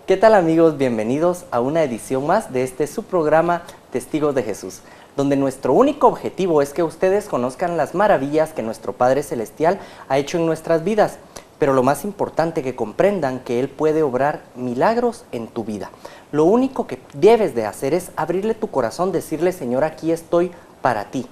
¿Qué tal, amigos? Bienvenidos a una edición más de su programa Testigos de Jesús, donde nuestro único objetivo es que ustedes conozcan las maravillas que nuestro Padre Celestial ha hecho en nuestras vidas, pero lo más importante, que comprendan que Él puede obrar milagros en tu vida. Lo único que debes de hacer es abrirle tu corazón, decirle: Señor, aquí estoy para ti,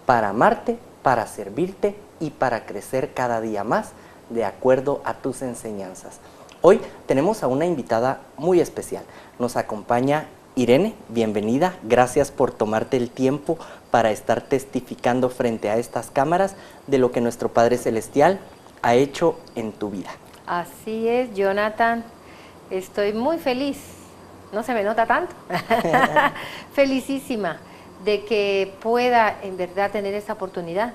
para amarte, para servirte y para crecer cada día más de acuerdo a tus enseñanzas. Hoy tenemos a una invitada muy especial. Nos acompaña Irene. Bienvenida. Gracias por tomarte el tiempo para estar testificando frente a estas cámaras de lo que nuestro Padre Celestial ha hecho en tu vida. Así es, Jonathan. Estoy muy feliz. No se me nota tanto. Felicísima de que pueda en verdad tener esa oportunidad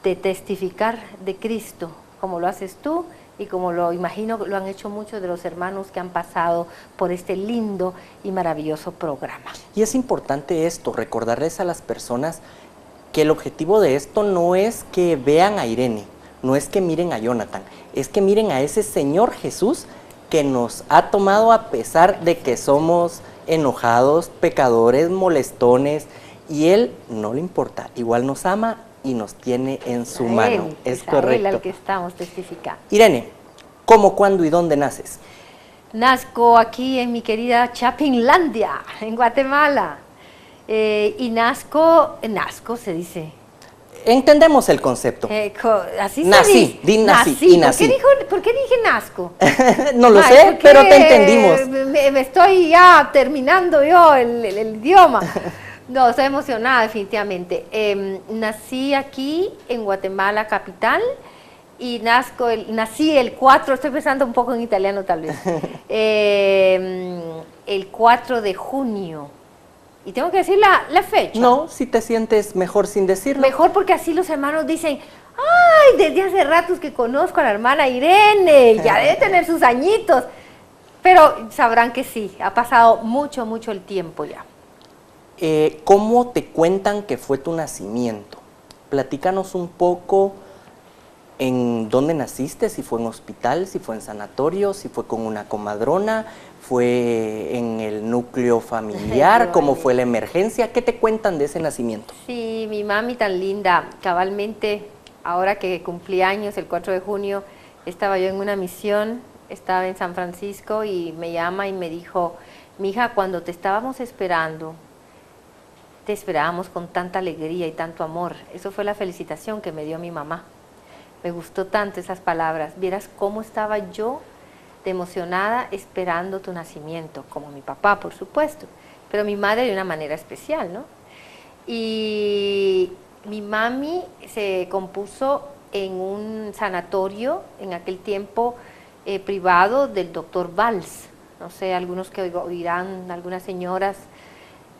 de testificar de Cristo, como lo haces tú y como lo imagino lo han hecho muchos de los hermanos que han pasado por este lindo y maravilloso programa. Y es importante esto, recordarles a las personas que el objetivo de esto no es que vean a Irene, no es que miren a Jonathan, es que miren a ese Señor Jesús que nos ha tomado a pesar de que somos enojados, pecadores, molestones, y Él no le importa, igual nos ama y nos tiene en su mano. Es correcto. A Él al que estamos testificando. Irene, ¿cómo, cuándo y dónde naces? Nazco aquí en mi querida Chapinlandia, en Guatemala. Y nazco se dice. Entendemos el concepto. Así nací, se dice. Di nací y nací. ¿Por qué dije nazco? No lo sé, pero te entendimos. Me estoy ya terminando yo el idioma. No, estoy emocionada definitivamente. Nací aquí en Guatemala capital y nací el 4, estoy pensando un poco en italiano tal vez, el 4 de junio. Y tengo que decir la fecha. No, si te sientes mejor sin decirlo. Mejor, porque así los hermanos dicen: ay, desde hace ratos que conozco a la hermana Irene, ya debe tener sus añitos. Pero sabrán que sí, ha pasado mucho el tiempo ya. ¿Cómo te cuentan que fue tu nacimiento? Platícanos un poco en dónde naciste, si fue en hospital, si fue en sanatorio, si fue con una comadrona, fue en el núcleo familiar, cómo fue la emergencia. ¿Qué te cuentan de ese nacimiento? Sí, mi mami tan linda, cabalmente, ahora que cumplí años, el 4 de junio, estaba yo en una misión, estaba en San Francisco y me llama y me dijo: mija, cuando te estábamos esperando, te esperábamos con tanta alegría y tanto amor. Eso fue la felicitación que me dio mi mamá. Me gustó tanto esas palabras. Vieras cómo estaba yo de emocionada esperando tu nacimiento, como mi papá, por supuesto, pero mi madre de una manera especial, ¿no? Y mi mami se compuso en un sanatorio, en aquel tiempo privado, del doctor Valls. No sé, algunos que oirán, algunas señoras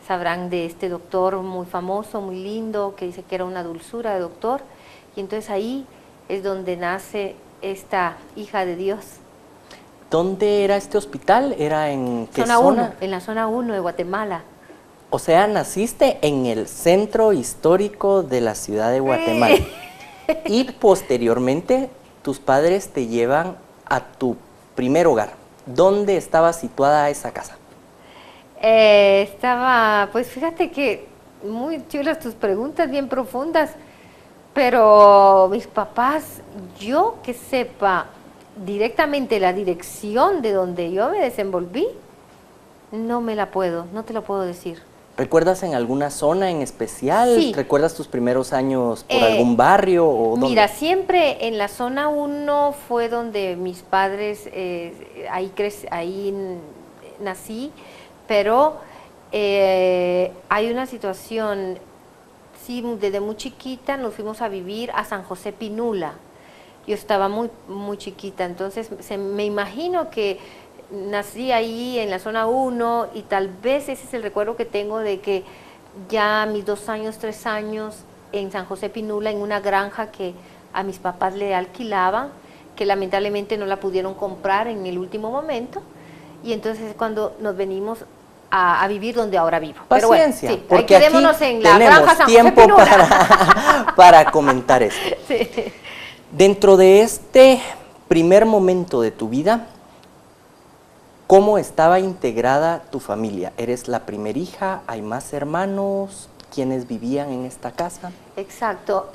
sabrán de este doctor muy famoso, muy lindo, que dice que era una dulzura de doctor. Y entonces ahí es donde nace esta hija de Dios. ¿Dónde era este hospital? ¿Era en qué zona? 1, en la zona 1 de Guatemala. O sea, naciste en el centro histórico de la ciudad de Guatemala. Y posteriormente tus padres te llevan a tu primer hogar. ¿Dónde estaba situada esa casa? Pues fíjate que muy chulas tus preguntas, bien profundas, pero mis papás, yo que sepa directamente la dirección de donde yo me desenvolví, no te lo puedo decir. ¿Recuerdas en alguna zona en especial? Sí. ¿Recuerdas tus primeros años por algún barrio o dónde? Mira, siempre en la zona 1 fue donde mis padres, ahí nací, pero hay una situación, sí, desde muy chiquita nos fuimos a vivir a San José Pinula. Yo estaba muy chiquita, entonces me imagino que nací ahí en la zona 1 y tal vez ese es el recuerdo que tengo de que ya a mis 2 años, 3 años en San José Pinula, en una granja que a mis papás le alquilaban, que lamentablemente no la pudieron comprar en el último momento, y entonces es cuando nos venimos a vivir donde ahora vivo. Paciencia, pero bueno, sí, porque aquí quedémonos en la tenemos granja San tiempo José Pinula. para comentar esto. Sí. Dentro de este primer momento de tu vida, ¿Cómo estaba integrada tu familia? ¿Eres la primer hija? ¿Hay más hermanos? ¿Quiénes vivían en esta casa? Exacto.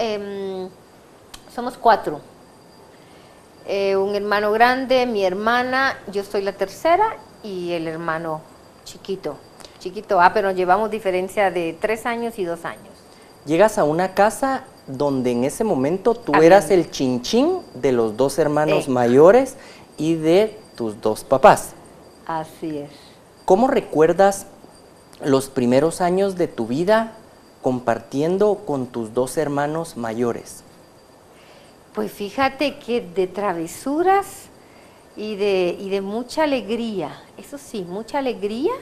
Somos 4. Un hermano grande, mi hermana, yo soy la tercera y el hermano chiquito. Pero nos llevamos diferencia de 3 años y 2 años. Llegas a una casa donde en ese momento tú Amén. eras el chinchín de los 2 hermanos mayores y de tus 2 papás. Así es. ¿Cómo recuerdas los primeros años de tu vida compartiendo con tus 2 hermanos mayores? Pues fíjate que de travesuras y de mucha alegría, eso sí, mucha alegría.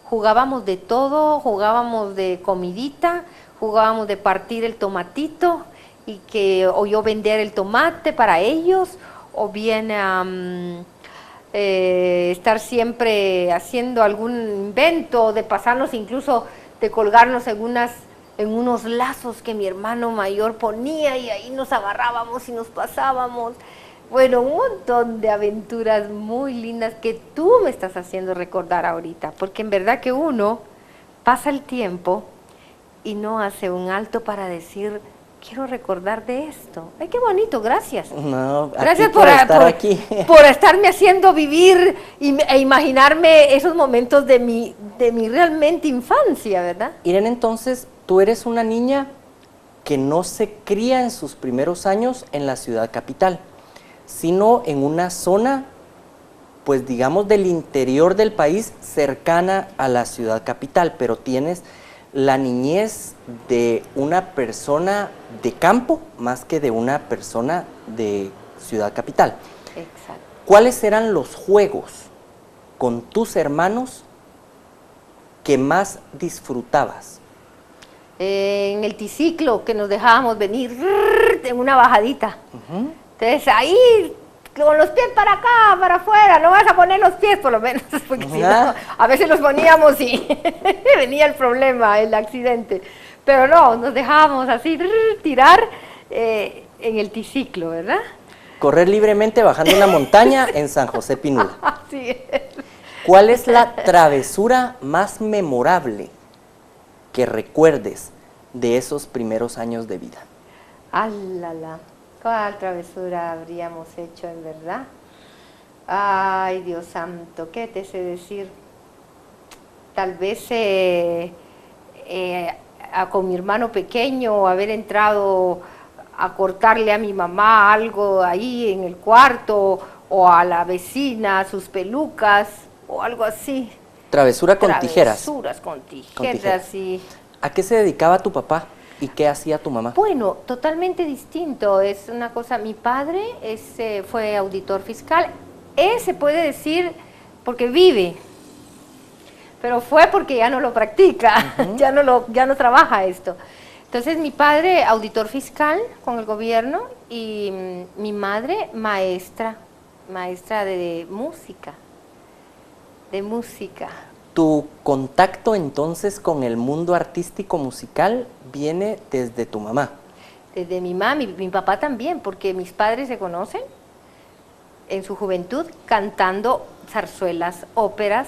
Jugábamos de todo, jugábamos de comidita, jugábamos de partir el tomatito o yo vender el tomate para ellos, o bien estar siempre haciendo algún invento, de pasarnos incluso, de colgarnos en unos lazos que mi hermano mayor ponía y ahí nos agarrábamos y nos pasábamos. Bueno, un montón de aventuras muy lindas que tú me estás haciendo recordar ahorita, porque en verdad que uno pasa el tiempo y no hace un alto para decir, quiero recordar de esto. ¡Ay, qué bonito! Gracias. No, gracias por estar aquí. Por estarme haciendo vivir e imaginarme esos momentos de mi realmente infancia, ¿verdad? Irene, entonces, tú eres una niña que no se cría en sus primeros años en la ciudad capital, sino en una zona, pues digamos, del interior del país, cercana a la ciudad capital, pero tienes la niñez de una persona de campo más que de una persona de ciudad capital. Exacto. ¿Cuáles eran los juegos con tus hermanos que más disfrutabas? En el triciclo, que nos dejábamos venir en una bajadita. Entonces ahí, con los pies para acá, para afuera, no vas a poner los pies por lo menos, porque si no, a veces los poníamos y venía el problema, el accidente. Pero no, nos dejábamos así tirar en el triciclo, ¿verdad? Correr libremente bajando una montaña en San José Pinula. Así es. ¿Cuál es la travesura más memorable que recuerdes de esos primeros años de vida? ¡Alala! ¿Cuál travesura habríamos hecho en verdad? Ay, Dios santo, ¿qué te sé decir? Tal vez con mi hermano pequeño haber entrado a cortarle a mi mamá algo ahí en el cuarto, o a la vecina sus pelucas, o algo así. Travesura con tijeras. Travesuras con tijeras, sí. ¿A qué se dedicaba tu papá y qué hacía tu mamá? Bueno, totalmente distinto. Es una cosa, mi padre fue auditor fiscal. Se puede decir porque vive, pero fue porque ya no lo practica, ya no trabaja esto. Entonces mi padre auditor fiscal con el gobierno y mi madre maestra de música. ¿Tu contacto entonces con el mundo artístico musical viene desde tu mamá? Desde mi mamá, mi papá también, porque mis padres se conocen en su juventud cantando zarzuelas, óperas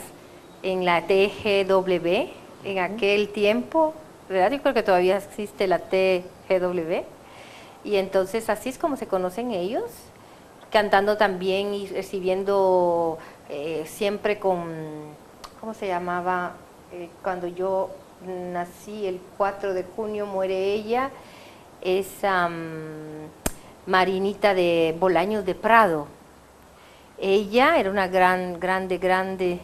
en la TGW en aquel tiempo, ¿verdad? Yo creo que todavía existe la TGW, y entonces así es como se conocen ellos, cantando también y recibiendo siempre con, ¿cómo se llamaba? Cuando yo nací el 4 de junio muere ella, es Marinita de Bolaños de Prado. Ella era una grande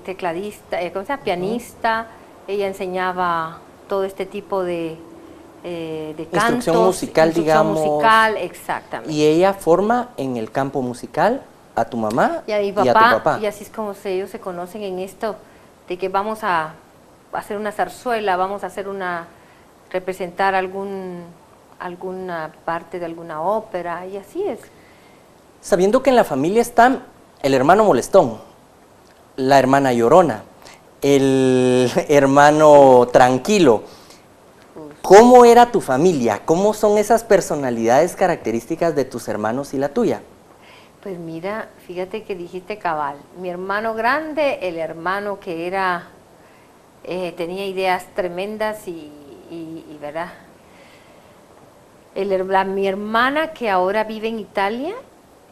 tecladista, ¿cómo se llama? Pianista. Ella enseñaba todo este tipo de cantos. Instrucción musical, digamos. Musical, exactamente. Y ella forma en el campo musical a tu mamá y a mi papá, y a tu papá. Y así es como ellos se conocen en esto, de que vamos a hacer una zarzuela, vamos a hacer representar alguna parte de alguna ópera, y así es. Sabiendo que en la familia están el hermano molestón, la hermana llorona, el hermano tranquilo, ¿cómo era tu familia? ¿Cómo son esas personalidades características de tus hermanos y la tuya? Pues mira, fíjate que dijiste cabal. Mi hermano grande, el hermano que era, tenía ideas tremendas y ¿verdad? Mi hermana que ahora vive en Italia,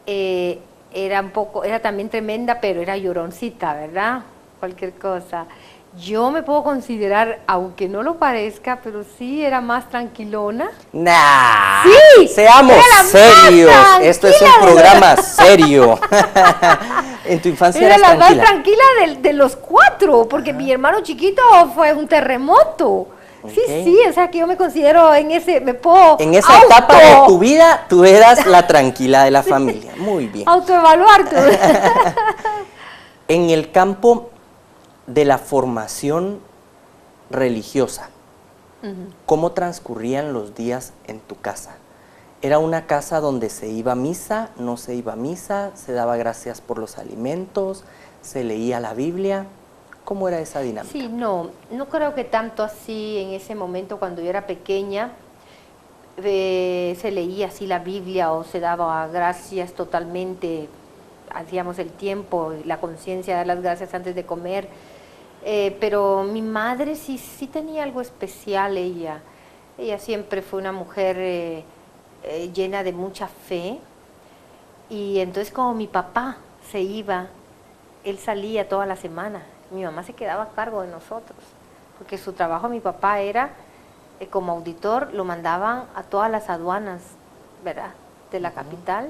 era también tremenda, pero era lloroncita, ¿verdad? Cualquier cosa. Yo me puedo considerar, aunque no lo parezca, pero sí era más tranquilona. Nah, sí, seamos serios. Esto es un programa serio. En tu infancia era eras la tranquila. más tranquila de los cuatro, porque mi hermano chiquito fue un terremoto. Sí, Okay. sí, o sea que yo me considero en esa etapa de tu vida, tú eras la tranquila de la familia. Muy bien. Autoevaluarte. En el campo de la formación religiosa, ¿cómo transcurrían los días en tu casa? ¿Era una casa donde se iba a misa, no se iba a misa, se daba gracias por los alimentos, se leía la Biblia? ¿Cómo era esa dinámica? Sí, no creo que tanto así en ese momento cuando yo era pequeña se leía así la Biblia o se daba gracias totalmente, hacíamos el tiempo, la conciencia de dar las gracias antes de comer, pero mi madre sí tenía algo especial, ella siempre fue una mujer llena de mucha fe, y entonces como mi papá se iba, él salía toda la semana, mi mamá se quedaba a cargo de nosotros, porque su trabajo, mi papá era, como auditor, lo mandaban a todas las aduanas, ¿verdad?, de la capital,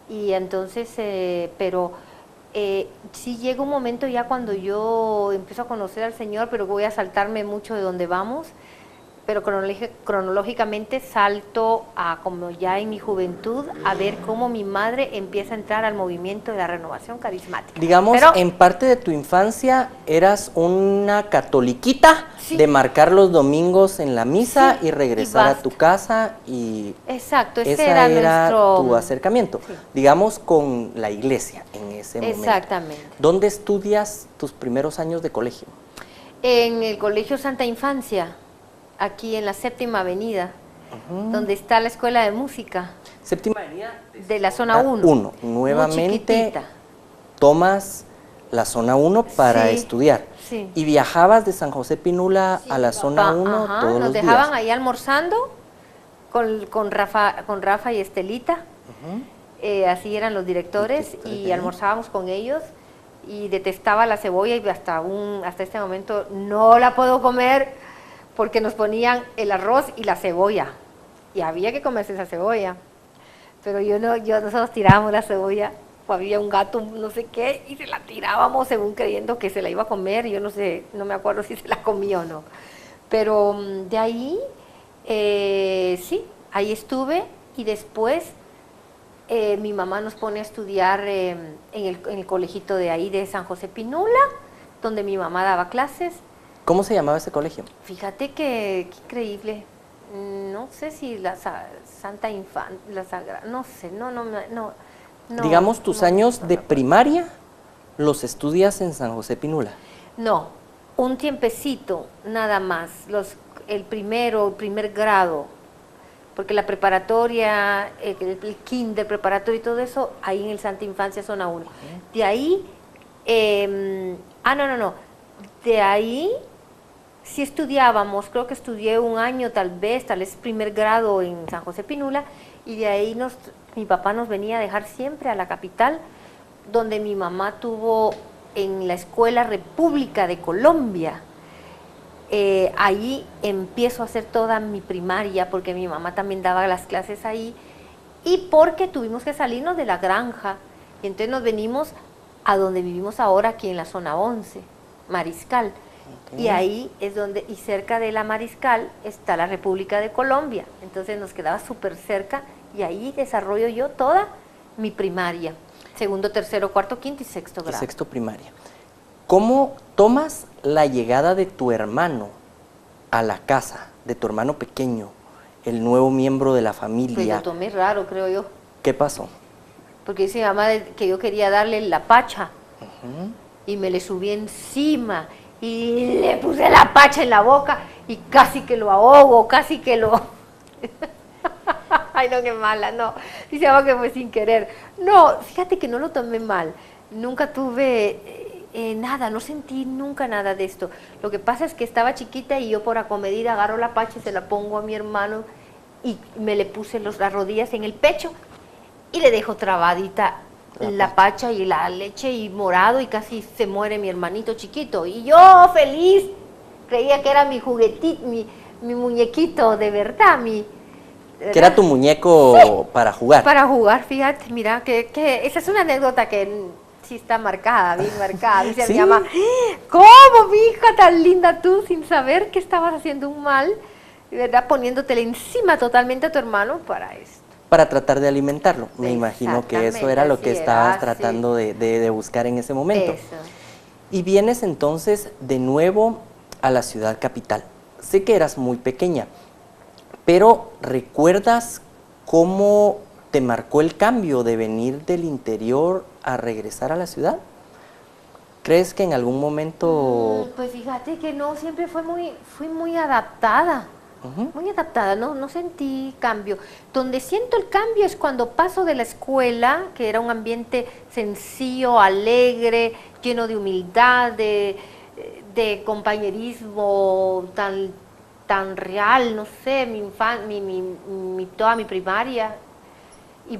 y entonces, pero sí llega un momento ya cuando yo empiezo a conocer al Señor, pero voy a saltarme mucho de donde vamos, pero cronológicamente salto a como ya en mi juventud a ver cómo mi madre empieza a entrar al movimiento de la renovación carismática. Digamos, en parte de tu infancia eras una catoliquita, sí, de marcar los domingos en la misa, sí, y regresar a tu casa y... Exacto, ese era tu acercamiento, sí, digamos, con la iglesia en ese momento. Exactamente. ¿Dónde estudias tus primeros años de colegio? En el Colegio Santa Infancia, aquí en la Séptima Avenida, donde está la Escuela de Música. Séptima Avenida de la zona 1. Nuevamente tomas la zona 1 para sí, estudiar. Sí. ¿Y viajabas de San José Pinula a la zona 1 todos los días? Nos dejaban ahí almorzando con Rafa y Estelita. Así eran los directores y almorzábamos con ellos. Y detestaba la cebolla y hasta este momento no la puedo comer, porque nos ponían el arroz y la cebolla, y había que comerse esa cebolla, pero nosotros tirábamos la cebolla, o había un gato, no sé qué, y se la tirábamos según creyendo que se la iba a comer, yo no sé, no me acuerdo si se la comió o no, pero de ahí, sí, ahí estuve, y después mi mamá nos pone a estudiar en el colegito de ahí de San José Pinula, donde mi mamá daba clases. ¿Cómo se llamaba ese colegio? Fíjate que increíble. No sé si la Santa Infante, la Sagrada, no sé, no. Digamos, tus años de primaria los estudias en San José Pinula. No, un tiempecito, nada más. El primer grado, porque la preparatoria, el kinder preparatorio y todo eso, ahí en el Santa Infancia zona 1. De ahí, no. De ahí sí estudiábamos, creo que estudié un año tal vez primer grado en San José Pinula, y de ahí mi papá nos venía a dejar siempre a la capital, donde mi mamá tuvo en la Escuela República de Colombia. Ahí empiezo a hacer toda mi primaria, porque mi mamá también daba las clases ahí, y porque tuvimos que salirnos de la granja, y entonces nos venimos a donde vivimos ahora, aquí en la zona 11, Mariscal. Okay. Y ahí es donde, y cerca de la Mariscal está la República de Colombia, entonces nos quedaba súper cerca, y ahí desarrollo yo toda mi primaria, segundo, tercero, cuarto, quinto y sexto grado. Sexto primaria. ¿Cómo tomas la llegada de tu hermano a la casa, de tu hermano pequeño, el nuevo miembro de la familia? Pues lo tomé raro, creo yo. ¿Qué pasó? Porque dice mi mamá que yo quería darle la pacha, y me le subí encima, y le puse la pacha en la boca, y casi que lo ahogo, casi que lo... Ay, no, qué mala, no. Dice que fue sin querer. No, fíjate que no lo tomé mal. Nunca tuve nada, no sentí nunca nada de esto. Lo que pasa es que estaba chiquita y yo por acomedida agarro la pacha y se la pongo a mi hermano y me le puse las rodillas en el pecho y le dejo trabadita la pacha y la leche y morado y casi se muere mi hermanito chiquito. Y yo feliz, creía que era mi juguetito, mi muñequito de verdad, ¿verdad? Que era tu muñeco sí, para jugar. Para jugar, fíjate, mira, que esa es una anécdota que sí está marcada, bien marcada. Dice ¿sí? Mi mamá, ¿cómo, mi hija tan linda tú, sin saber que estabas haciendo un mal, ¿verdad? Poniéndotele encima totalmente a tu hermano para esto. Para tratar de alimentarlo. Me imagino que eso era lo que estabas tratando sí. de buscar en ese momento. Eso. Y vienes entonces de nuevo a la ciudad capital. Sé que eras muy pequeña, pero ¿recuerdas cómo te marcó el cambio de venir del interior a regresar a la ciudad? ¿Crees que en algún momento...? Pues fíjate que no, siempre fui muy adaptada. Muy adaptada, no sentí cambio. Donde siento el cambio es cuando paso de la escuela, que era un ambiente sencillo, alegre, lleno de humildad, de compañerismo tan real, no sé, toda mi primaria. Y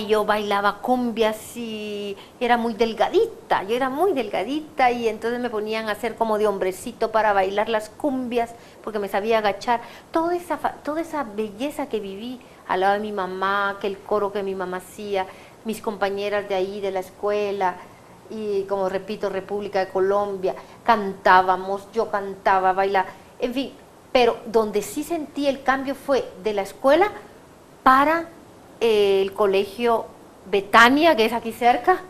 yo bailaba cumbias y era muy delgadita, yo era muy delgadita y entonces me ponían a hacer como de hombrecito para bailar las cumbias porque me sabía agachar. Toda esa belleza que viví al lado de mi mamá, que el coro que mi mamá hacía, mis compañeras de ahí de la escuela y como repito, República de Colombia, cantábamos, yo cantaba, bailaba, en fin, pero donde sí sentí el cambio fue de la escuela para el colegio Betania, que es aquí cerca,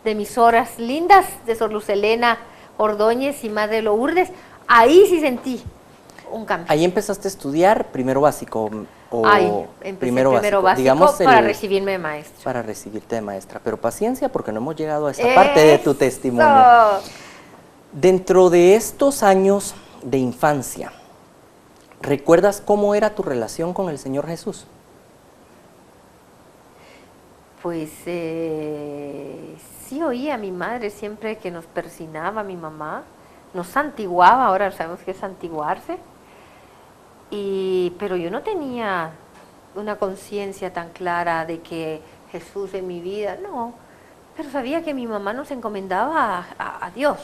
de mis horas lindas, de Sor Luz Helena Ordóñez y Madre Lourdes. Ahí sí sentí un cambio. ¿Ahí empezaste a estudiar primero básico? Ahí empecé primero básico digamos, para recibirme de maestra. Para recibirte de maestra, pero paciencia porque no hemos llegado a esta parte de tu testimonio. Dentro de estos años de infancia, ¿recuerdas cómo era tu relación con el Señor Jesús? Pues sí oía a mi madre siempre que nos persinaba, mi mamá, nos santiguaba, ahora sabemos que es santiguarse, pero yo no tenía una conciencia tan clara de que Jesús en mi vida, no, pero sabía que mi mamá nos encomendaba a Dios,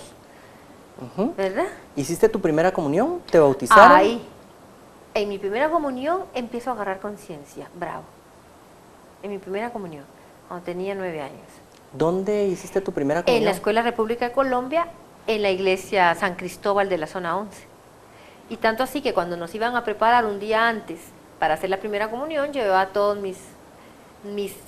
¿verdad? ¿Hiciste tu primera comunión? ¿Te bautizaron? Ahí, en mi primera comunión empiezo a agarrar conciencia, bravo, en mi primera comunión. Cuando tenía 9 años. ¿Dónde hiciste tu primera comunión? En la Escuela República de Colombia, en la iglesia San Cristóbal de la zona 11. Y tanto así que cuando nos iban a preparar un día antes para hacer la primera comunión, llevaba todos mis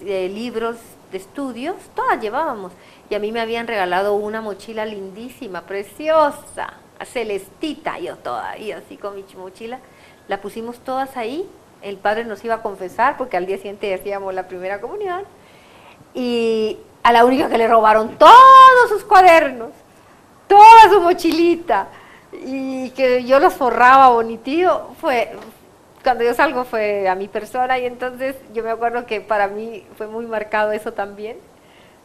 libros de estudios, todas llevábamos. Y a mí me habían regalado una mochila lindísima, preciosa, celestita, yo todavía así con mi mochila. La pusimos todas ahí, el padre nos iba a confesar porque al día siguiente hacíamos la primera comunión. Y a la única que le robaron todos sus cuadernos, toda su mochilita, y que yo los forraba bonitío, fue, cuando yo salgo fue a mi persona, y entonces yo me acuerdo que para mí fue muy marcado eso también,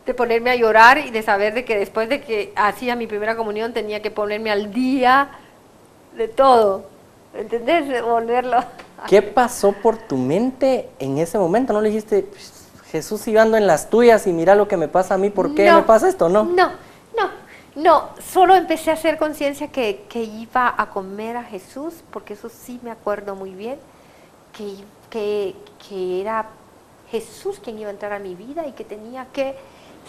de ponerme a llorar y de saber de que después de que hacía mi primera comunión tenía que ponerme al día de todo, ¿entendés? De volverlo. ¿Qué pasó por tu mente en ese momento? ¿No le dijiste... Jesús, yo ando en las tuyas y mira lo que me pasa a mí, ¿por qué me pasa esto? No, solo empecé a hacer conciencia que iba a comer a Jesús, porque eso sí me acuerdo muy bien, que era Jesús quien iba a entrar a mi vida y que tenía que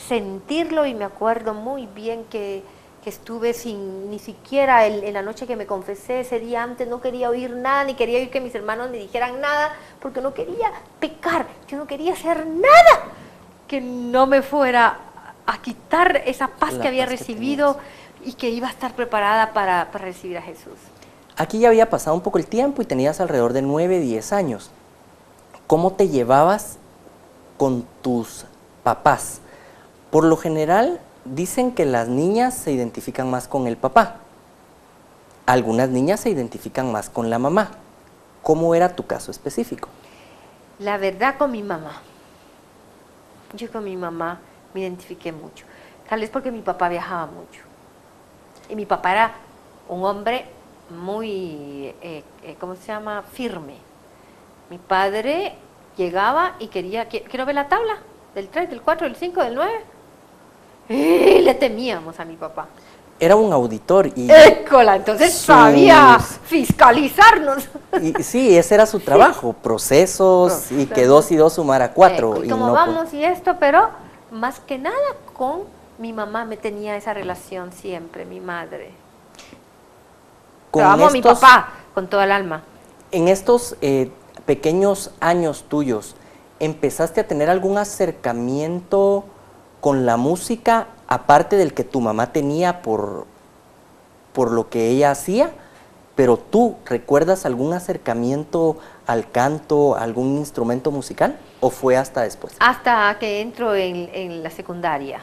sentirlo, y me acuerdo muy bien que estuve sin ni siquiera en la noche que me confesé, ese día antes no quería oír nada, ni quería oír que mis hermanos me dijeran nada, porque no quería pecar, yo no quería hacer nada que no me fuera a quitar esa paz que había recibido y que iba a estar preparada para recibir a Jesús. Aquí ya había pasado un poco el tiempo y tenías alrededor de 9, 10 años. ¿Cómo te llevabas con tus papás? Por lo general, dicen que las niñas se identifican más con el papá. Algunas niñas se identifican más con la mamá. ¿Cómo era tu caso específico? La verdad, con mi mamá. Yo con mi mamá me identifiqué mucho. Tal vez porque mi papá viajaba mucho. Y mi papá era un hombre muy, ¿cómo se llama? Firme. Mi padre llegaba y quería, quiero ver la tabla del 3, del 4, del 5, del 9. Y le temíamos a mi papá. Era un auditor y... ¡Écola! Entonces sabía fiscalizarnos. Y sí, ese era su trabajo, procesos, y que 2 y 2 sumar a 4. Y como no, vamos y esto, pero más que nada con mi mamá me tenía esa relación siempre, mi madre. Pero amo a mi papá con toda el alma. En estos pequeños años tuyos, ¿empezaste a tener algún acercamiento con la música, aparte del que tu mamá tenía por lo que ella hacía? ¿Pero tú recuerdas algún acercamiento al canto, algún instrumento musical? ¿O fue hasta después? Hasta que entro en la secundaria.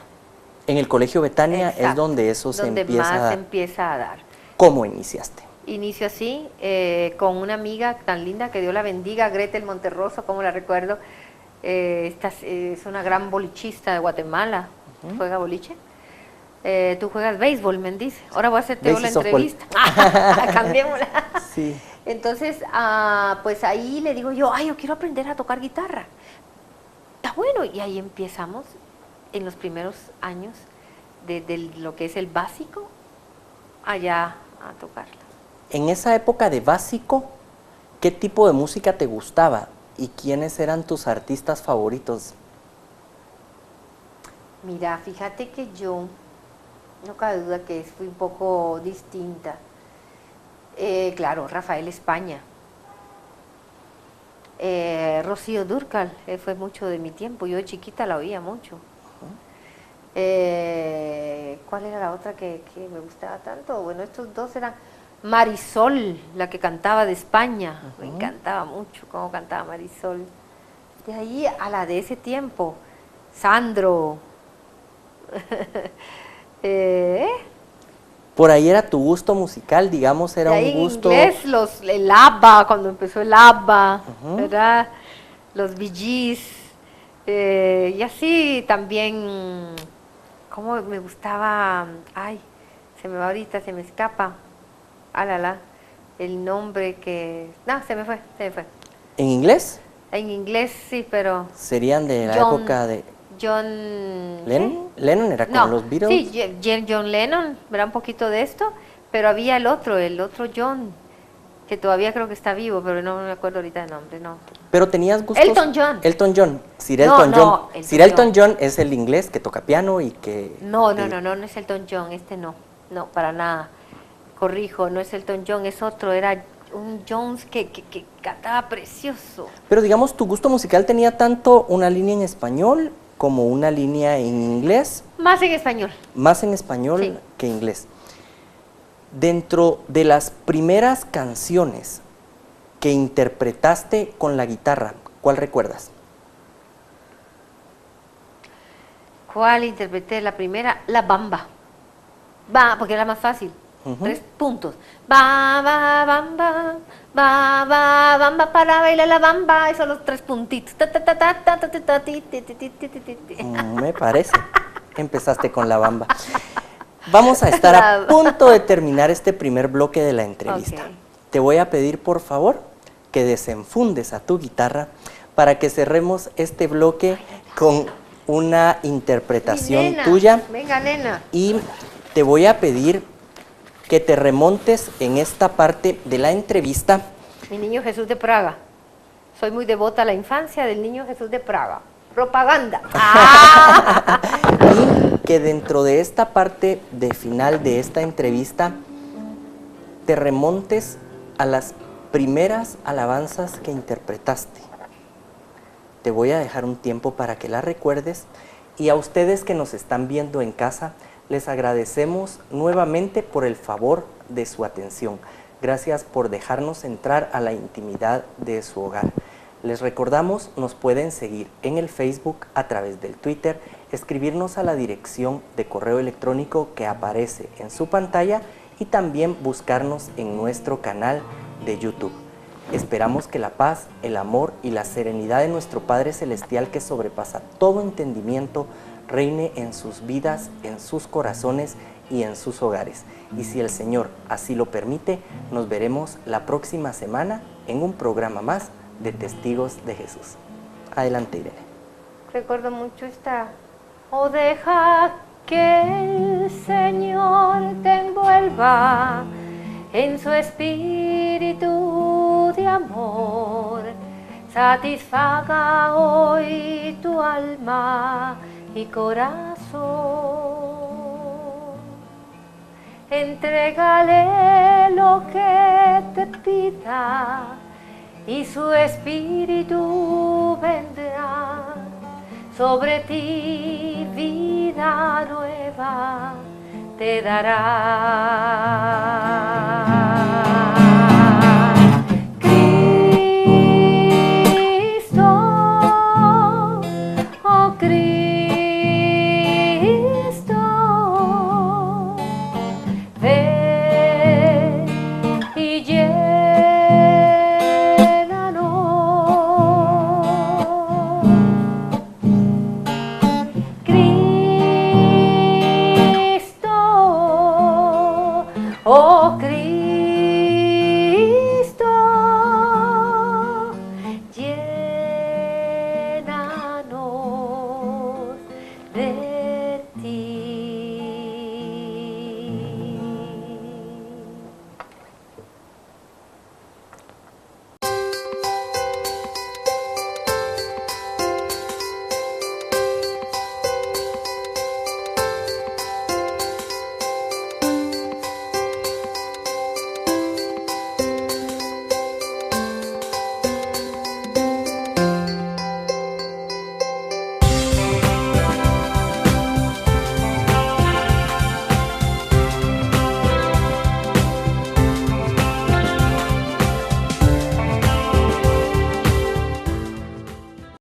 En el Colegio Betania. Exacto. Es donde eso se empieza a dar. Donde más se empieza a dar. ¿Cómo iniciaste? Inicio así, con una amiga tan linda, que Dios la bendiga, Gretel Monterroso, como la recuerdo. Esta es una gran bolichista de Guatemala. ¿Juega boliche? Tú juegas béisbol, me dice. Ahora voy a hacerte la entrevista. Cambiémosla. Sí. Entonces, pues ahí le digo yo, yo quiero aprender a tocar guitarra. Está bueno. Y ahí empezamos en los primeros años de lo que es el básico, allá a tocarla. En esa época de básico, ¿qué tipo de música te gustaba? ¿Y quiénes eran tus artistas favoritos? Mira, fíjate que yo, no cabe duda que fui un poco distinta. Claro, Rafael España. Rocío Dúrcal, fue mucho de mi tiempo. Yo de chiquita la oía mucho. ¿Cuál era la otra que me gustaba tanto? Bueno, estos dos eran... Marisol, la que cantaba de España. Me encantaba mucho cómo cantaba Marisol. De ahí a la de ese tiempo, Sandro. Por ahí era tu gusto musical, digamos, era un gusto... En inglés, el ABBA, cuando empezó el ABBA, ¿verdad? Los Bee Gees, y así también, como me gustaba, se me va ahorita, se me escapa, el nombre que... No, se me fue. ¿En inglés? En inglés sí, pero... ¿Serían de la época de... John... ¿Lennon? ¿Sí? ¿Lennon era con los Beatles? Sí, John Lennon, verá un poquito de esto, pero había el otro John, que todavía creo que está vivo, pero no me acuerdo ahorita el nombre, no. Pero tenías gustos... Elton John. Elton John, Sir Elton John. Sir Elton John es el inglés que toca piano y que... No es Elton John, no, para nada. Corrijo, no es Elton John, es otro, era un Jones que cantaba precioso. Pero digamos, tu gusto musical tenía tanto una línea en español como una línea en inglés. Más en español. Más en español que inglés. Dentro de las primeras canciones que interpretaste con la guitarra, ¿cuál recuerdas? ¿Cuál interpreté? La primera, La Bamba. Porque era más fácil. 3 puntos. Bamba, para bailar la bamba. Esos son los 3 puntitos. Me parece. Empezaste con la bamba. Vamos a estar a punto de terminar este primer bloque de la entrevista. Te voy a pedir, por favor, que desenfundes a tu guitarra para que cerremos este bloque con una interpretación tuya. Venga, nena. Y te voy a pedir que te remontes en esta parte de la entrevista. Mi niño Jesús de Praga. Soy muy devota a la infancia del niño Jesús de Praga. Propaganda. Y que dentro de esta parte de final de esta entrevista te remontes a las primeras alabanzas que interpretaste. Te voy a dejar un tiempo para que la recuerdes, y a ustedes que nos están viendo en casa, les agradecemos nuevamente por el favor de su atención. Gracias por dejarnos entrar a la intimidad de su hogar. Les recordamos, nos pueden seguir en el Facebook, a través del Twitter, escribirnos a la dirección de correo electrónico que aparece en su pantalla y también buscarnos en nuestro canal de YouTube. Esperamos que la paz, el amor y la serenidad de nuestro Padre Celestial, que sobrepasa todo entendimiento, reine en sus vidas, en sus corazones y en sus hogares. Y si el Señor así lo permite, nos veremos la próxima semana en un programa más de Testigos de Jesús. Adelante, Irene. Recuerdo mucho esta: oh, deja que el Señor te envuelva en su espíritu de amor, satisfaga hoy tu alma y corazón. Entrégale lo que te pida y su espíritu vendrá sobre ti, vida nueva te dará. Cristo, oh Cristo, ven y llénanos. Cristo, oh Cristo, llénanos de